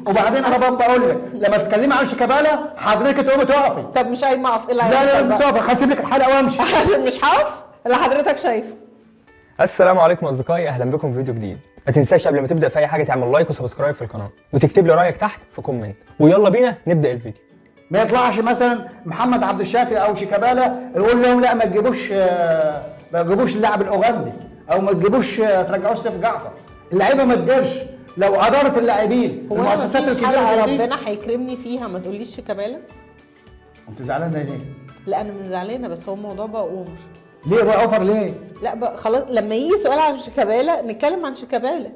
وبعدين انا بقول لك لما تتكلمي عن شيكابالا حضرتك تقومي تقفي. طب مش قايمه اقف، ايه اللي لا هيحصل لازم بقى؟ تقفي، هسيب لك الحلقه وامشي. عشان مش هقف اللي حضرتك شايفه. السلام عليكم اصدقائي، اهلا بكم في فيديو جديد. ما تنساش قبل ما تبدا في اي حاجه تعمل لايك وسبسكرايب في القناه وتكتب لي رايك تحت في كومنت، ويلا بينا نبدا الفيديو. ما يطلعش مثلا محمد عبد الشافي او شيكابالا يقول لهم لا ما تجيبوش اللاعب الاوغندي او ما تجيبوش ترجعوش سيف جعفر. اللعيبه ما تقدرش لو اداره اللاعبين هو المؤسسات مفيش الكبيره حلقه دي. ربنا هيكرمني فيها ما تقوليش شيكابالا؟ انت زعلانه ليه؟ لا انا مش زعلانه، بس هو الموضوع بقى اوفر. ليه بقى اوفر ليه؟ لا بقى خلاص، لما يجي سؤال عن شيكابالا نتكلم عن شيكابالا.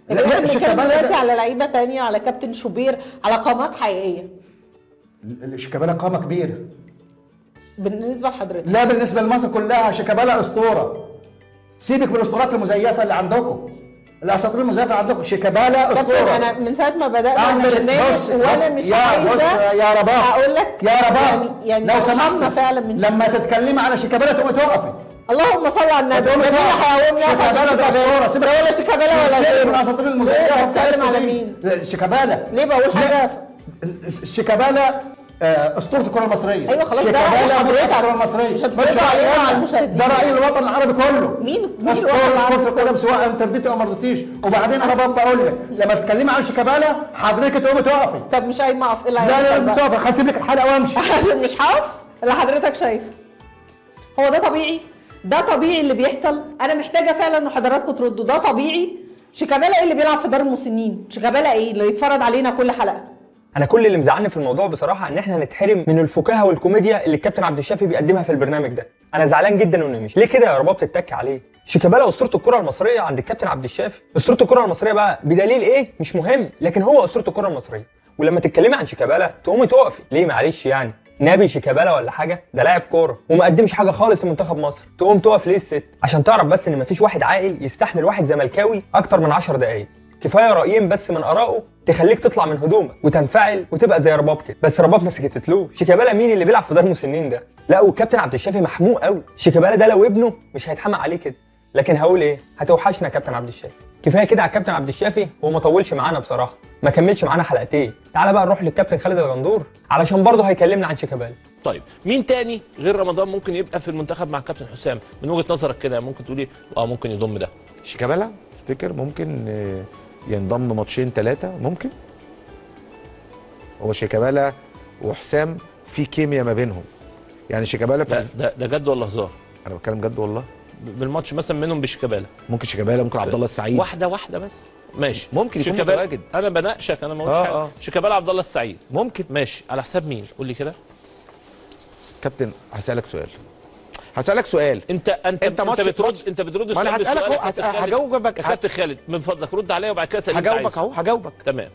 لا، احنا بنتكلم شيكابالا دلوقتي ده- على لعيبه تانية، على كابتن شوبير، على قامات حقيقيه شيكابالا قامه كبيره. بالنسبه لحضرتك. لا بالنسبه لمصر كلها شيكابالا اسطوره. سيبك من الاسطورات المزيفه اللي عندكم. الاساطير المزيفه اللي عندكم، شيكابالا كابتن اسطوره. انا من ساعه ما بدانا أعمل- البرنامج بص- وانا بص- مش يا عايزه بص يا رباب اقول لك يا رباب يعني لو ارحمنا سمحت فعلا من لما تتكلمي على شيكابالا تقومي تقفي. اللهم صل على النبي. هتقومي مين اللي تقفي. هيقوم يقف عشان شيكابالا ده أسطورة. شيكابالا؟ سيبك- ده ولا شيكابالا ولا سيبك من غيره. الاساطير ليه المزيفه بتتكلم على دي. مين؟ شيكابالا ليه بقول حاجه؟ شيكابالا اسطوره الكره المصريه. ايوه خلاص، ده شيكابالا رأي مدرب حضرتك. الكره المصريه. مش هتفرضوا علينا وعلى المشاهدين. ده راي الوطن العربي كله. مين اسطوره الوطن العربي كره القدم سواء انت رضيتي او ما رضيتيش. وبعدين انا بقول لك لما تتكلمي عن شيكابالا حضرتك تقومي تقفي. طب مش قايمه اقف، ايه اللي لا هيحصل لازم بقى؟ تقفي، هسيب لك الحلقه وامشي. عشان مش هقف اللي حضرتك شايفه. هو ده طبيعي؟ ده طبيعي اللي بيحصل؟ انا محتاجه فعلا ان حضراتكم تردوا، ده طبيعي؟ شيكابالا ايه اللي بيلعب في دار المسنين؟ شيكابالا ايه اللي يتفرض علينا كل حلقه؟ انا كل اللي مزعلني في الموضوع بصراحه ان احنا نتحرم من الفكاهه والكوميديا اللي الكابتن عبد الشافي بيقدمها في البرنامج ده. انا زعلان جدا انه مش ليه كده يا رباب تتك عليه. شيكابالا اسطوره الكره المصريه عند الكابتن عبد الشافي. اسطوره الكره المصريه بقى بدليل ايه مش مهم، لكن هو اسطوره الكره المصريه. ولما تتكلمي عن شيكابالا تقومي تقفي ليه؟ معلش يعني نبي شيكابالا ولا حاجه؟ ده لاعب كوره وما قدمش حاجه خالص لمنتخب مصر. تقوم تقف ليه الست؟ عشان تعرف بس ان مفيش واحد عاقل يستحمل واحد زملكاوي اكتر من 10 دقائق. كفايه رايين بس من ارائه تخليك تطلع من هدومك وتنفعل وتبقى زي رباب كده. بس رباب ما سكتتلوش. شيكابالا مين اللي بيلعب في دار مسنين ده؟ لا والكابتن عبد الشافي محموق قوي. شيكابالا ده لو ابنه مش هيتحمق عليه كده. لكن هقول ايه؟ هتوحشنا يا كابتن عبد الشافي. كفايه كده على الكابتن عبد الشافي، هو ما طولش معانا بصراحه، ما كملش معانا حلقتين. تعالى بقى نروح للكابتن خالد الغندور علشان برضه هيكلمنا عن شيكابالا. طيب مين تاني غير رمضان ممكن يبقى في المنتخب مع كابتن حسام من وجهه نظرك كده؟ ممكن تقولي ممكن يضم ده. شيكابالا تفتكر ممكن ينضم ماتشين ثلاثة؟ ممكن. هو شيكابالا وحسام في كيمياء ما بينهم. يعني شيكابالا ده جد ولا هزار؟ انا بتكلم جد والله. بالماتش مثلا منهم بشيكابالا. ممكن شيكابالا، ممكن عبد الله السعيد. واحده بس. ماشي. ممكن يكون شيكابالا. متواجد. انا بناقشك، انا ما قلتش حاجه. شيكابالا عبد الله السعيد ممكن. ماشي، على حساب مين؟ قول لي كده. كابتن هسألك سؤال. انت بترد ما انا السؤال هسألك بالسؤال. اهو، هجاوبك يا كابتن خالد من فضلك رد عليا وبعد كده اسال. هجاوبك. تمام.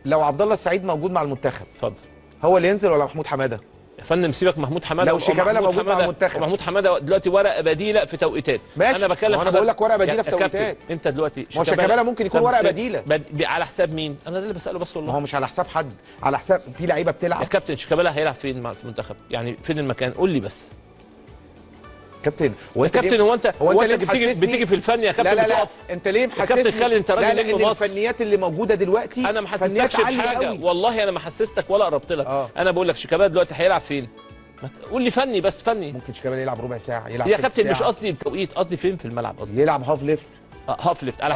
لو عبد الله السعيد موجود مع المنتخب اتفضل. هو اللي ينزل ولا محمود حماده؟ يا فندم سيبك محمود حماده. لو شيكابالا موجود مع المنتخب. محمود حماده دلوقتي ورقه بديله في توقيتات. ماشي. انا بكلم انا بقول لك ورقه بديله في توقيتات. انت دلوقتي ما هو شيكابالا ممكن يكون ورقه بديله. على حساب مين؟ انا ده اللي بساله بس والله. ما هو مش على حساب حد، على حساب في لعيبه يا بتلعب. كابتن شيكابالا هيلعب فين في المنتخب؟ يعني فين المكان؟ قول لي بس. كابتن يا كابتن هو انت بتيجي في الفن يا كابتن؟ لا بتقف. انت ليه محسسني؟ يا كابتن خالد انت راجل لا نجم مصر. الفنيات اللي موجوده دلوقتي انا ما حسستكش بحاجه والله، انا ما حسستك ولا قربت لك. انا بقول لك شيكابالا دلوقتي هيلعب فين؟ قول لي فني بس فني. ممكن شيكابالا يلعب ربع ساعه، يلعب يا كابتن مش قصدي التوقيت، قصدي فين في الملعب قصدي. يلعب هاف ليفت. هاف ليفت على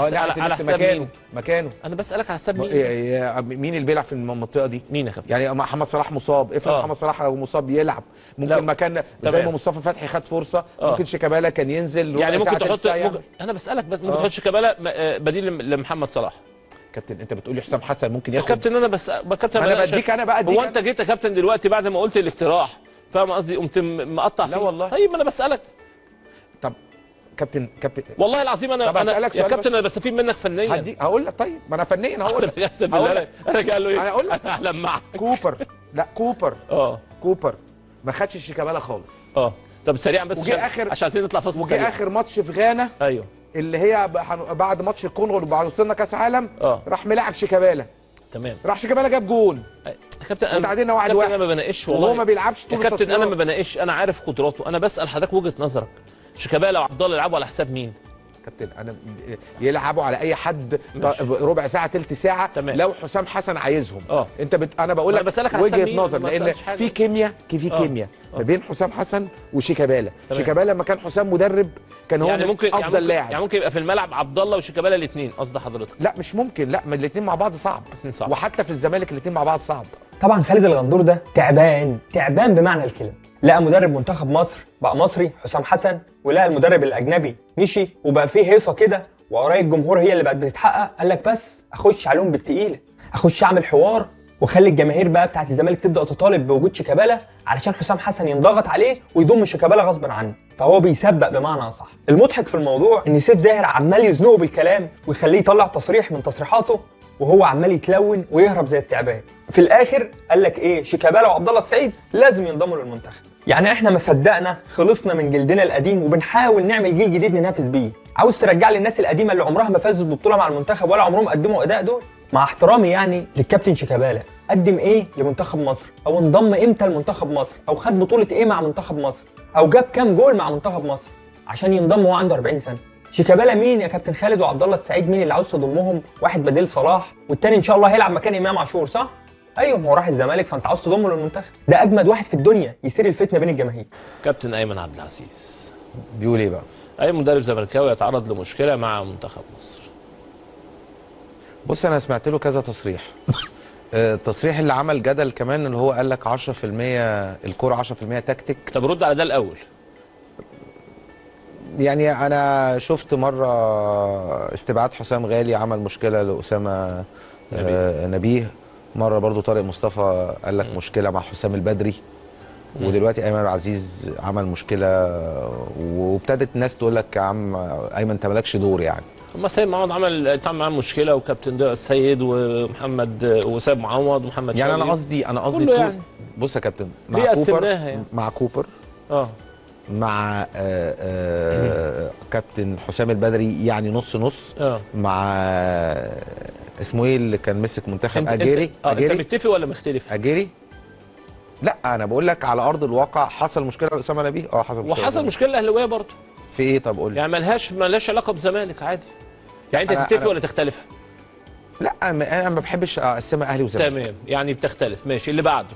حساب مكانه. انا بسالك على حساب مين؟ مين اللي بيلعب في المنطقه دي؟ مين يا كابتن؟ يعني محمد صلاح مصاب، افرض محمد صلاح لو مصاب يلعب ممكن مكان زي ما مصطفى فتحي خد فرصه. ممكن شيكابالا كان ينزل يعني ممكن تحط انا بسالك بس ممكن تحط شيكابالا بديل لمحمد صلاح. كابتن انت بتقول لي حسام حسن ممكن ياخد. كابتن انا كابتن انا بديك هو انت جيت يا كابتن دلوقتي بعد ما قلت الاقتراح، فاهم قصدي؟ قمت مقطع فيه. لا والله. طيب انا بسالك. طب كابتن والله العظيم انا يا كابتن انا بستفيد منك فنيا. هقول لك. طيب ما انا فنيا هقول لك. انا قال له ايه؟ انا اقول لك اهلا معك. كوبر ما خدش شيكابالا خالص. طب سريعا بس عشان عايزين نطلع فاصل سريع. وجي اخر ماتش في غانا. ايوه. اللي هي بعد ماتش الكونغو وبعد وصلنا كاس عالم. راح ملاعب شيكابالا. تمام. راح شيكابالا جاب جون. كابتن وتعادلنا 1-1. انا ما بناقش والله. وهو ما بيلعبش طول التصفيات. كابتن انا ما بناقش، انا عارف قدراته، انا بسال حضرتك وجهه نظرك. شيكابالا وعبد الله يلعبوا على حساب مين؟ كابتن انا يلعبوا على اي حد ماشي. ربع ساعه تلت ساعه تمام. لو حسام حسن عايزهم. اه انت انا بقول ما لك أنا بسألك على وجهه حسام نظر، ما لان سألتش حاجة. في كيمياء ما بين حسام حسن وشيكابالا. تمام. شيكابالا لما كان حسام مدرب كان هو يعني ممكن افضل لاعب. يعني ممكن يبقى في الملعب عبد الله وشيكابالا الاثنين قصد حضرتك؟ لا مش ممكن، لا، ما الاثنين مع بعض صعب. صعب. وحتى في الزمالك الاثنين مع بعض صعب. طبعا خالد الغندور ده تعبان بمعنى الكلمه. لقى مدرب منتخب مصر بقى مصري حسام حسن، ولقى المدرب الاجنبي مشي وبقى فيه هيصه كده واراء الجمهور هي اللي بقت بتتحقق. قال لك بس اخش عليهم بالتقيله، اخش اعمل حوار وخلي الجماهير بقى بتاعت الزمالك تبدا تطالب بوجود شيكابالا علشان حسام حسن ينضغط عليه ويضم شيكابالا غصبا عنه. فهو بيسبق بمعنى اصح. المضحك في الموضوع ان سيف زاهر عمال يزنقه بالكلام ويخليه يطلع تصريح من تصريحاته وهو عمال يتلون ويهرب زي التعبان. في الاخر قال لك ايه؟ شيكابالا وعبد الله السعيد لازم ينضموا للمنتخب. يعني احنا ما صدقنا خلصنا من جلدنا القديم وبنحاول نعمل جيل جديد ننافس بيه. عاوز ترجع لي الناس القديمه اللي عمرها ما فازت ببطوله مع المنتخب ولا عمرهم قدموا اداء دول؟ مع احترامي يعني للكابتن شيكابالا، قدم ايه لمنتخب مصر؟ او انضم امتى لمنتخب مصر؟ او خد بطوله ايه مع منتخب مصر؟ او جاب كام جول مع منتخب مصر عشان ينضم وهو عنده 40 سنه؟ شيكابالا مين يا كابتن خالد وعبد الله السعيد؟ مين اللي عاوز تضمهم؟ واحد بديل صلاح والتاني ان شاء الله هيلعب مكان امام عاشور، صح؟ ايوه، ما هو راح الزمالك فانت عاوز تضمه للمنتخب. ده اجمد واحد في الدنيا يثير الفتنه بين الجماهير. كابتن ايمن عبد العزيز بيقول ايه بقى؟ اي مدرب زملكاوي يتعرض لمشكله مع منتخب مصر؟ بص انا سمعت له كذا تصريح. التصريح اللي عمل جدل كمان اللي هو قال لك 10% الكوره 10% تكتيك. طب رد على ده الاول. يعني انا شفت مره استبعاد حسام غالي عمل مشكله لاسامه نبيه. مره برضو طارق مصطفى قال لك مشكله مع حسام البدري. ودلوقتي ايمن العزيز عمل مشكله وابتدت الناس تقول لك يا عم ايمن انت مالكش دور يعني. اما سيد معوض عمل معاه مشكله وكابتن ضياء السيد ومحمد وسيد معوض ومحمد يعني شوقي. انا قصدي كله يعني. بص يا كابتن ليه قسمناها يعني؟ مع كوبر مع كابتن حسام البدري يعني نص مع اسمه ايه اللي كان مسك منتخب اجيري. انت متفق ولا مختلف؟ اجيري. لا انا بقول لك على ارض الواقع حصل مشكله لاسامه نبيه. حصل مشكله وحصل مشكله الاهلاويه برضه. في ايه؟ طب قول لي. يعني مالهاش علاقه بالزمالك عادي. يعني انت تتفق ولا تختلف؟ لا انا ما بحبش اقسمها اهلي وزمالك. تمام، يعني بتختلف. ماشي، اللي بعده.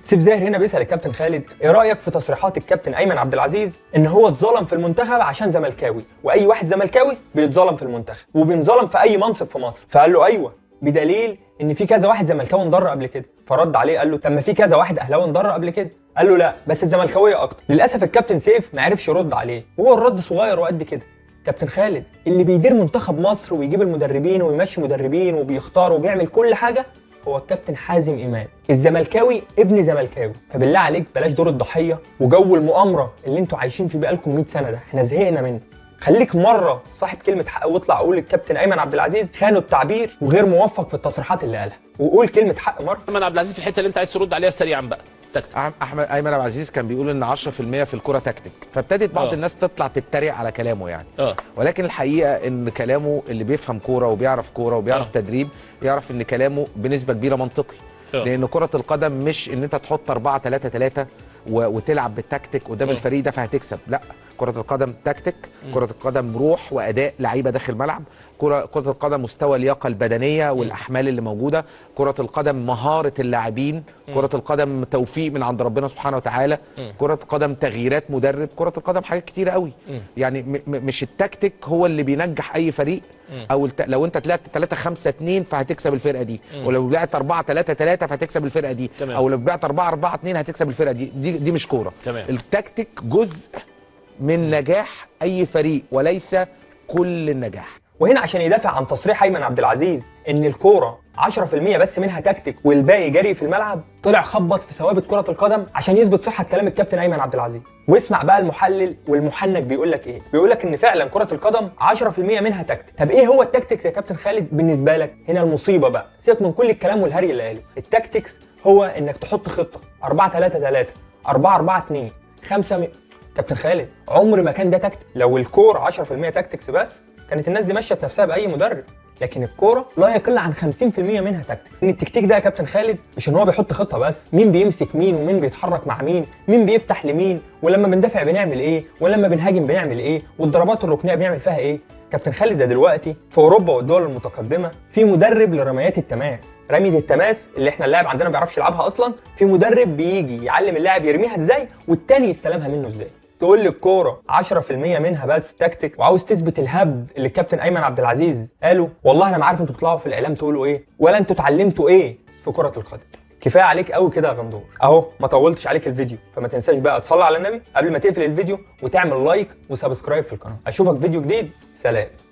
سيف زاهر هنا بيسال الكابتن خالد ايه رايك في تصريحات الكابتن ايمن عبد العزيز ان هو اتظلم في المنتخب عشان زملكاوي، واي واحد زملكاوي بيتظلم في المنتخب وبينظلم في اي منصب في مصر. فقال له ايوه، بدليل ان في كذا واحد زملكاوي انضر قبل كده. فرد عليه قال له طب ما في كذا واحد اهلاوي انضر قبل كده. قال له لا بس الزملكاويه اكتر. للاسف الكابتن سيف ما عرفش يرد عليه وهو الرد صغير وقد كده. كابتن خالد اللي بيدير منتخب مصر ويجيب المدربين ويمشي مدربين وبيختار وبيعمل كل حاجه هو الكابتن حازم امام، الزملكاوي ابن زملكاوي. فبالله عليك بلاش دور الضحيه وجو المؤامره اللي انتوا عايشين فيه بقالكم 100 سنه ده، احنا زهقنا منه. خليك مره صاحب كلمه حق واطلع قول الكابتن ايمن عبد العزيز خانوا التعبير وغير موفق في التصريحات اللي قالها، وقول كلمه حق مره. ايمن عبد العزيز في الحته اللي انت عايز ترد عليها سريعا بقى. ايمن عبد العزيز كان بيقول ان 10% في الكوره تكتيك، فابتدت بعض الناس تطلع تتريق على كلامه يعني. ولكن الحقيقه ان كلامه اللي بيفهم كوره وبيعرف كوره وبيعرف تدريب يعرف ان كلامه بنسبه كبيره منطقي. لان كره القدم مش ان انت تحط 4-3-3 وتلعب بالتكتيك قدام الفريق ده فهتكسب. لا، كرة القدم تكتيك، كرة القدم روح وأداء لعيبة داخل الملعب، كرة القدم مستوى اللياقة البدنية والأحمال اللي موجودة، كرة القدم مهارة اللاعبين، كرة القدم توفيق من عند ربنا سبحانه وتعالى، كرة القدم تغييرات مدرب، كرة القدم حاجات كتيرة قوي. يعني مش التكتيك هو اللي بينجح أي فريق. او لو انت طلعت 3-5-2 فهتكسب الفرقه دي، ولو طلعت 4-3-3 فهتكسب الفرقه دي، او لو طلعت 4-4-2 هتكسب الفرقه دي مش كوره. التكتيك جزء من نجاح اي فريق وليس كل النجاح. وهنا عشان يدافع عن تصريح ايمن عبد العزيز ان الكوره 10% بس منها تكتيك والباقي جري في الملعب، طلع خبط في ثوابت كره القدم عشان يثبت صحه كلام الكابتن ايمن عبد العزيز. واسمع بقى المحلل والمحنك بيقول لك ايه. بيقول لك ان فعلا كره القدم 10% منها تكتيك. طب ايه هو التكتيكس يا كابتن خالد بالنسبه لك؟ هنا المصيبه بقى، سيبك من كل الكلام والهري اللي قاله. التكتيكس هو انك تحط خطه 4-3-3 4-4-2 5 كابتن خالد عمر ما كان ده تكتيك. لو الكوره 10% تكتيكس بس كانت الناس دي مشت نفسها باي مدرب. لكن الكوره لا يقل عن 50% منها تكتيك. ان التكتيك ده يا كابتن خالد مش ان هو بيحط خطه بس، مين بيمسك مين ومين بيتحرك مع مين، مين بيفتح لمين، ولما بندافع بنعمل ايه، ولما بنهاجم بنعمل ايه، والضربات الركنيه بنعمل فيها ايه. كابتن خالد ده دلوقتي في اوروبا والدول المتقدمه في مدرب لرميات التماس، رميه التماس اللي احنا اللاعب عندنا ما بيعرفش يلعبها اصلا، في مدرب بيجي يعلم اللاعب يرميها ازاي والتاني يستلمها منه ازاي. تقول لي الكوره 10% منها بس تكتيك وعاوز تثبت الهبد اللي الكابتن ايمن عبد العزيز قاله؟ والله انا ما عارف انتوا بتطلعوا في الاعلام تقولوا ايه ولا انتوا اتعلمتوا ايه في كره القدم. كفايه عليك قوي كده يا غندور اهو، ما طولتش عليك الفيديو، فما تنساش بقى تصلي على النبي قبل ما تقفل الفيديو وتعمل لايك وسبسكرايب في القناه. اشوفك فيديو جديد، سلام.